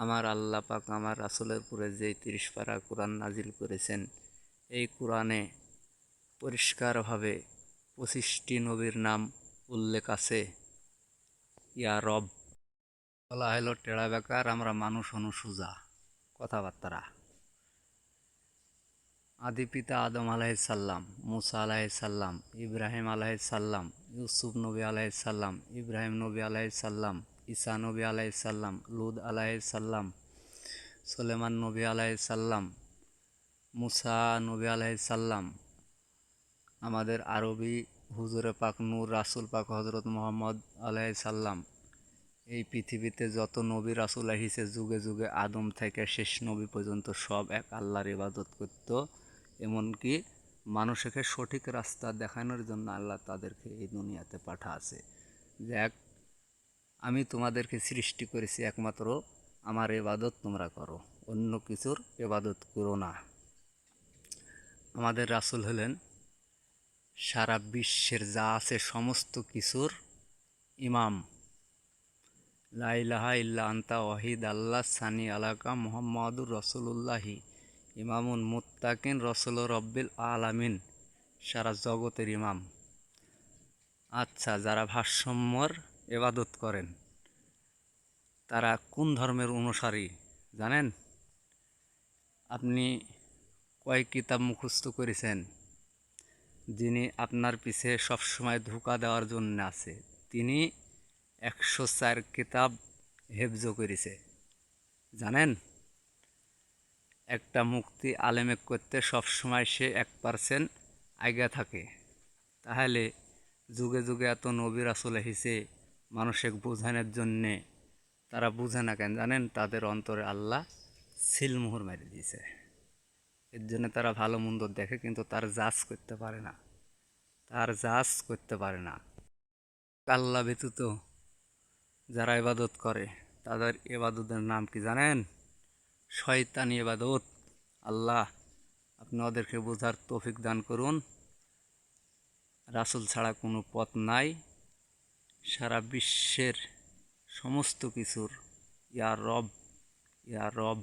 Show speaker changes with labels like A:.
A: আমার আল্লাহ পাক আমার রাসূলের উপরে যেই ৩০ পারা কোরআন নাজিল করেছেন, এই কোরআনে পরিষ্কারভাবে ২৫টি নবীর নাম উল্লেখ আছে। ইয়া রব বলা হলো টেরা বেকার, আমরা মানুষ অনুসুজা কথাবার্তা। আদি পিতা আদম আলাইসাল্লাম, মুসা আলাইসাল্লাম, ইব্রাহিম আলাইসাল্লাম, ইউসুফ নবী আলাইসাল্লাম, ইব্রাহিম নবী আলাইসাল্লাম, ঈসা নবী আলাইসাল্লাম, লুদ আলাইসাল্লাম, সুলেমান নবী আলাইসাল্লাম, মুসা নবী আলাইসাল্লাম, আমাদের আরবি হুজুরে পাক নূর রাসুল পাক হজরত মোহাম্মদ আলাইসাল্লাম। এই পৃথিবীতে যত নবী রাসুল আহিছে যুগে যুগে আদম থেকে শেষ নবী পর্যন্ত সব এক আল্লাহর ইবাদত করত। এমনকি মানুষকে সঠিক রাস্তা দেখানোর জন্য আল্লাহ তাদেরকে এই দুনিয়াতে পাঠাছে। দেখ, আমি তোমাদেরকে সৃষ্টি করেছি একমাত্র আমার ইবাদত তোমরা করো, অন্য কিছুর ইবাদত করো না। আমাদের রাসুল হলেন সারা বিশ্বের যা আছে সমস্ত কিছুর ইমাম। লা ইলাহা ইল্লা আনতা ওয়াহিদ আল্লাহ সানি আলাকা মুহাম্মাদুর রসুলুল্লাহি ইমামুন মুত্তাকিন রসুল রব্বিল আলামিন, সারা জগতের ইমাম। আচ্ছা, যারা ভারসাম্যর ইবাদত করেন তারা কোন ধর্মের অনুসারী জানেন? আপনি কয় কিতাব মুখস্থ করেছেন? যিনি আপনার পিছে সবসময় ধোঁকা দেওয়ার জন্য আছে, তিনি ১০৪ কিতাব হেফজ করেছে জানেন? একটা মুক্তি আলেমেক করতে সবসময় সে ১% আগে থাকে। তাহলে যুগে যুগে এত নবী রাসূল এসেছে মানুষকে বোঝানোর জন্যে, তারা বুঝে না কেন জানেন? তাদের অন্তরে আল্লাহ সিলমোহর মেরে দিয়েছে। এর জন্য তারা ভালো মন্দ দেখে কিন্তু তার জাজ করতে পারে না, আল্লাহ ব্যতীত যারা ইবাদত করে তাদের ইবাদতের নাম কি জানেন? শয়তানি ইবাদত। আল্লাহ আপনি ওদেরকে বোঝার তৌফিক দান করুন। রাসূল ছাড়া কোনো পথ নাই। সারা বিশ্বের সমস্ত কিছুর ইয়া রব, ইয়া রব।